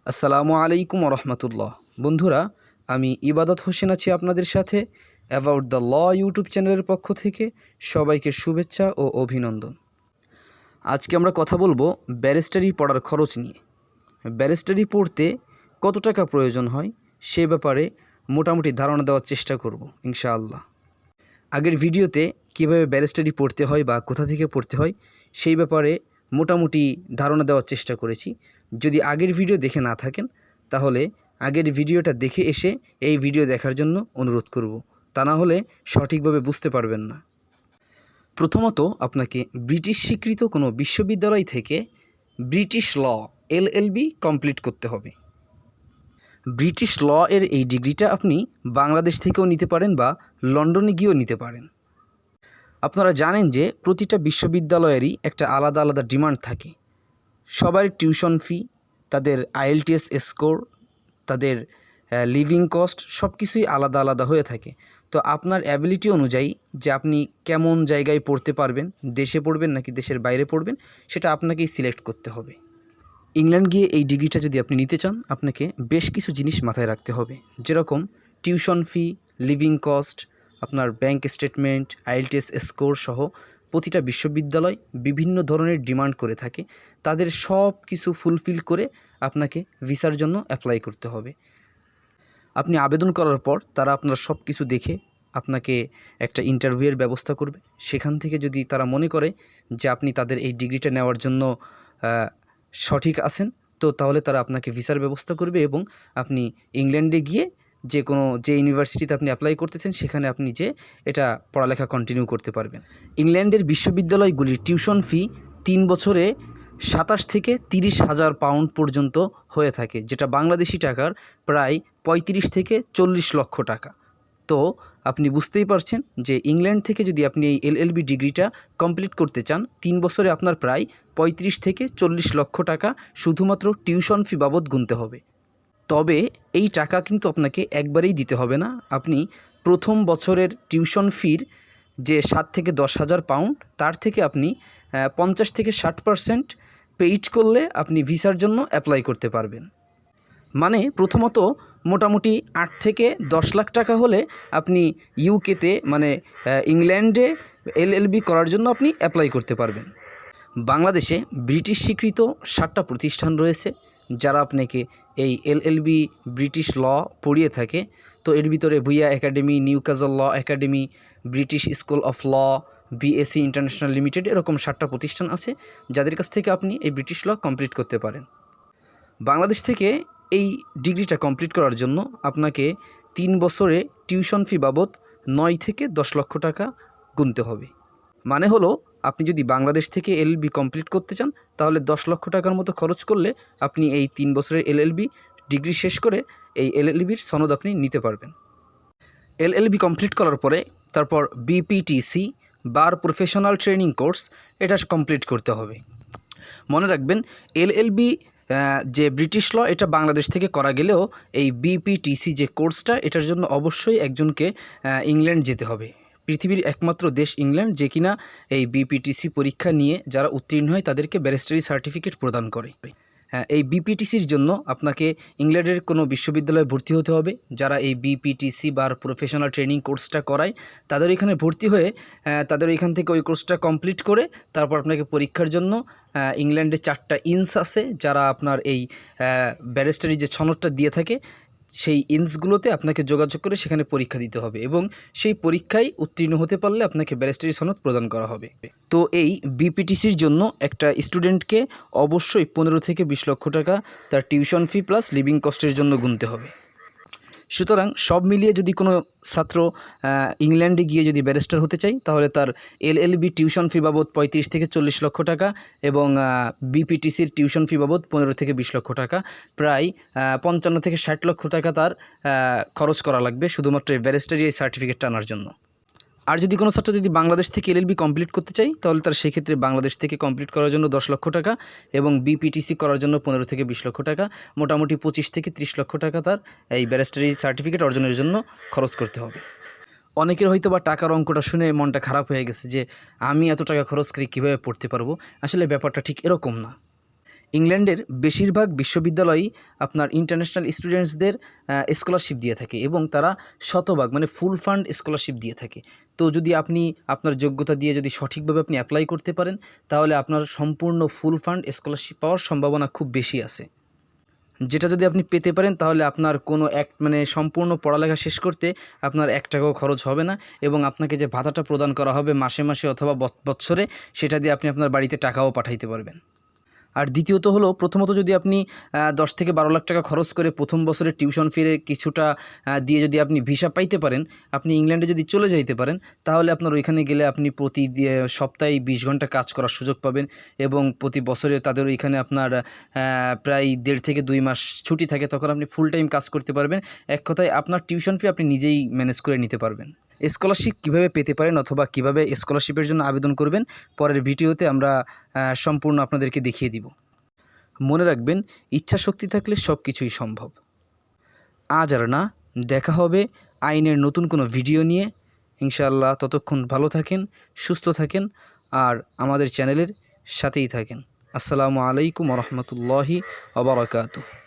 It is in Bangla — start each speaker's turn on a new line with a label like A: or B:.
A: আসসালামু আলাইকুম রহমতুল্লাহ। বন্ধুরা, আমি ইবাদত হোসেন আছি আপনাদের সাথে অ্যাবাউট দ্য ল ইউটিউব চ্যানেলের পক্ষ থেকে সবাইকে শুভেচ্ছা ও অভিনন্দন। আজকে আমরা কথা বলবো ব্যারিস্টারি পড়ার খরচ নিয়ে। ব্যারিস্টারি পড়তে কত টাকা প্রয়োজন হয় সে ব্যাপারে মোটামুটি ধারণা দেওয়ার চেষ্টা করব ইনশাআল্লাহ। আগের ভিডিওতে কীভাবে ব্যারিস্টারি পড়তে হয় বা কোথা থেকে পড়তে হয় সেই ব্যাপারে মোটামুটি ধারণা দেওয়ার চেষ্টা করেছি। যদি আগের ভিডিও দেখে না থাকেন তাহলে আগের ভিডিওটা দেখে এসে এই ভিডিও দেখার জন্য অনুরোধ করব, তা না হলে সঠিকভাবে বুঝতে পারবেন না। প্রথমত আপনাকে ব্রিটিশ স্বীকৃত কোনো বিশ্ববিদ্যালয় থেকে ব্রিটিশ ল এলএলবি কমপ্লিট করতে হবে। ব্রিটিশ ল এর এই ডিগ্রিটা আপনি বাংলাদেশ থেকেও নিতে পারেন বা লন্ডনে গিয়েও নিতে পারেন। আপনারা জানেন যে প্রতিটা বিশ্ববিদ্যালয়েরই একটা আলাদা আলাদা ডিমান্ড থাকে। সবার টিউশন ফি, তাদের আইএলটিএস স্কোর, তাদের লিভিং কস্ট সব কিছুই আলাদা আলাদা হয়ে থাকে। তো আপনার অ্যাবিলিটি অনুযায়ী যে আপনি কেমন জায়গায় পড়তে পারবেন, দেশে পড়বেন নাকি দেশের বাইরে পড়বেন, সেটা আপনাকেই সিলেক্ট করতে হবে। ইংল্যান্ড গিয়ে এই ডিগ্রিটা যদি আপনি নিতে চান, আপনাকে বেশ কিছু জিনিস মাথায় রাখতে হবে, যেরকম টিউশন ফি, লিভিং কস্ট, আপনার ব্যাংক স্টেটমেন্ট, আইএলটিএস স্কোর সহ প্রতিটা বিশ্ববিদ্যালয় বিভিন্ন ধরনের ডিমান্ড করে থাকে। তাদের সব কিছু ফুলফিল করে আপনাকে ভিসার জন্য অ্যাপ্লাই করতে হবে। আপনি আবেদন করার পর তারা আপনার সব কিছু দেখে আপনাকে একটা ইন্টারভিউয়ের ব্যবস্থা করবে। সেখান থেকে যদি তারা মনে করে যে আপনি তাদের এই ডিগ্রিটা নেওয়ার জন্য সঠিক আছেন, তো তাহলে তারা আপনাকে ভিসার ব্যবস্থা করবে এবং আপনি ইংল্যান্ডে গিয়ে যে ইউনিভার্সিটিতে আপনি অ্যাপ্লাই করতেছেন সেখানে আপনি যে এটা পড়ালেখা কন্টিনিউ করতে পারবেন। ইংল্যান্ডের বিশ্ববিদ্যালয়গুলির টিউশন ফি 3 বছরে 27 থেকে 30,000 পাউন্ড পর্যন্ত হয়ে থাকে, যেটা বাংলাদেশি টাকার প্রায় 35 থেকে 40 লক্ষ টাকা। তো আপনি বুঝতেই পারছেন যে ইংল্যান্ড থেকে যদি আপনি এই এলএলবি ডিগ্রিটা কমপ্লিট করতে চান, 3 বছরে আপনার প্রায় 35 থেকে 40 লক্ষ টাকা শুধুমাত্র টিউশন ফি বাবদ গুনতে হবে। তবে এই টাকা কিন্তু আপনাকে একবারেই দিতে হবে না। আপনি প্রথম বছরের টিউশন ফির যে 7 থেকে 10,000 পাউন্ড, তার থেকে আপনি 50 থেকে 60% পেইড করলে আপনি ভিসার জন্য অ্যাপ্লাই করতে পারবেন। মানে প্রথমত মোটামুটি 8 থেকে 10 লাখ টাকা হলে আপনি ইউকেতে মানে ইংল্যান্ডে এলএলবি করার জন্য আপনি অ্যাপ্লাই করতে পারবেন। বাংলাদেশে ব্রিটিশ স্বীকৃত 7টা প্রতিষ্ঠান রয়েছে যারা আপনাকে এই এলএলবি ব্রিটিশ ল পড়িয়ে থাকে। তো এর ভিতরে Bhuiyan academy, Newcastle law academy, British school of law, BSC international limited, এরকম 7টা প্রতিষ্ঠান আছে যাদের কাছ থেকে আপনি এই ব্রিটিশ ল কমপ্লিট করতে পারেন। বাংলাদেশ থেকে এই ডিগ্রিটা কমপ্লিট করার জন্য আপনাকে 3 বছরে টিউশন ফি বাবদ 9 থেকে 10 লক্ষ টাকা গুনতে হবে। মানে হলো আপনি যদি বাংলাদেশ থেকে এলএলবি কমপ্লিট করতে চান তাহলে 10 লক্ষ টাকার মতো খরচ করলে আপনি এই 3 বছরের এলএলবি ডিগ্রি শেষ করে এই এলএলবির সনদ আপনি নিতে পারবেন। এলএলবি কমপ্লিট করার পরে তারপর বিপিটিসি বার প্রফেশনাল ট্রেনিং কোর্স এটা কমপ্লিট করতে হবে। মনে রাখবেন এলএলবি যে ব্রিটিশ ল এটা বাংলাদেশ থেকে করা গেলেও এই বিপিটিসি যে কোর্সটা, এটার জন্য অবশ্যই একজনকে ইংল্যান্ড যেতে হবে। পৃথিবীর একমাত্র দেশ ইংল্যান্ড যে কিনা এই বিপিটিসি পরীক্ষা নিয়ে যারা উত্তীর্ণ হয় তাদেরকে ব্যারিস্টারি সার্টিফিকেট প্রদান করে। এই বিপিটিসির জন্য আপনাকে ইংল্যান্ডের কোনো বিশ্ববিদ্যালয়ে ভর্তি হতে হবে। যারা এই বিপিটিসি বা প্রফেশনাল ট্রেনিং কোর্সটা করায় তাদের এখানে ভর্তি হয়ে তাদের এখান থেকে ওই কোর্সটা কমপ্লিট করে তারপর আপনাকে পরীক্ষার জন্য ইংল্যান্ডে 4টা ইন্স আছে যারা আপনার এই ব্যারিস্টারি যে সনদটা দিয়ে থাকে, সেই ইন্সগুলোতে আপনাকে যোগাযোগ করে সেখানে পরীক্ষা দিতে হবে এবং সেই পরীক্ষায় উত্তীর্ণ হতে পারলে আপনাকে ব্যারিস্টারি সনদ প্রদান করা হবে। তো এই বিপিটিসির জন্য একটা স্টুডেন্টকে অবশ্যই 15 থেকে 20 লক্ষ টাকা তার টিউশন ফি প্লাস লিভিং কস্টের জন্য গুনতে হবে। সুতরাং সব মিলিয়ে যদি কোনো ছাত্র ইংল্যান্ডে গিয়ে যদি ব্যারিস্টার হতে চায় তাহলে তার এলএলবি টিউশন ফি বাবদ 35 থেকে 40 লক্ষ টাকা এবং বিপিটিসির টিউশন ফি বাবদ 15 থেকে 20 লক্ষ টাকা, প্রায় 55 থেকে 60 লক্ষ টাকা তার খরচ করা লাগবে শুধুমাত্র এই ব্যারিস্টারি এই সার্টিফিকেটটা আনার জন্য। আর যদি কোনো ছাত্র যদি বাংলাদেশ থেকে এলএলবি কমপ্লিট করতে চায় তাহলে তার সেক্ষেত্রে বাংলাদেশ থেকে কমপ্লিট করার জন্য 10 লক্ষ টাকা এবং বিপিটিসি করার জন্য 15 থেকে 20 লক্ষ টাকা, মোটামুটি 25 থেকে 30 লক্ষ টাকা তার এই ব্যারিস্টারি সার্টিফিকেট অর্জনের জন্য খরচ করতে হবে। অনেকের হয়তো বা টাকার অঙ্কটা শুনে মনটা খারাপ হয়ে গেছে যে আমি এত টাকা খরচ করে কীভাবে পড়তে পারবো। আসলে ব্যাপারটা ঠিক এরকম না। ইংল্যান্ডের বেশিরভাগ বিশ্ববিদ্যালয়ই আপনার ইন্টারন্যাশনাল স্টুডেন্টসদের স্কলারশিপ দিয়ে থাকে এবং তারা শতভাগ মানে ফুল ফান্ড স্কলারশিপ দিয়ে থাকে। তো যদি আপনি আপনার যোগ্যতা দিয়ে যদি সঠিকভাবে আপনি অ্যাপ্লাই করতে পারেন, তাহলে আপনার সম্পূর্ণ ফুল ফান্ড স্কলারশিপ পাওয়ার সম্ভাবনা খুব বেশি আছে। যেটা যদি আপনি পেতে পারেন তাহলে আপনার কোনো মানে সম্পূর্ণ পড়ালেখা শেষ করতে আপনার 1 টাকাও খরচ হবে না, এবং আপনাকে যে ভাতাটা প্রদান করা হবে মাসে মাসে অথবা বৎসরে, সেটা দিয়ে আপনি আপনার বাড়িতে টাকাও পাঠাইতে পারবেন। আর দ্বিতীয়ত হলো, প্রথমত যদি আপনি 10 থেকে 12 লাখ টাকা খরচ করে প্রথম বছরে টিউশন ফিরে কিছুটা দিয়ে যদি আপনি ভিসা পাইতে পারেন, আপনি ইংল্যান্ডে যদি চলে যাইতে পারেন, তাহলে আপনার ওইখানে গেলে আপনি প্রতি সপ্তাহে 20 ঘন্টা কাজ করার সুযোগ পাবেন, এবং প্রতি বছরে তাদের ওইখানে আপনার প্রায় 1.5 থেকে 2 মাস ছুটি থাকে, তখন আপনি ফুল টাইম কাজ করতে পারবেন। এক কথায় আপনার টিউশন ফি আপনি নিজেই ম্যানেজ করে নিতে পারবেন। স্কলারশিপ কীভাবে পেতে পারেন অথবা কীভাবে স্কলারশিপের জন্য আবেদন করবেন, পরের ভিডিওতে আমরা সম্পূর্ণ আপনাদেরকে দেখিয়ে দিব। মনে রাখবেন, ইচ্ছা শক্তি থাকলে সব কিছুই সম্ভব। আজ আর না, দেখা হবে আইনের নতুন কোনো ভিডিও নিয়ে ইনশাআল্লাহ। ততক্ষণ ভালো থাকেন, সুস্থ থাকেন, আর আমাদের চ্যানেলের সাথেই থাকেন। আসসালামু আলাইকুম ওয়া রাহমাতুল্লাহি ওয়া বারাকাতুহু।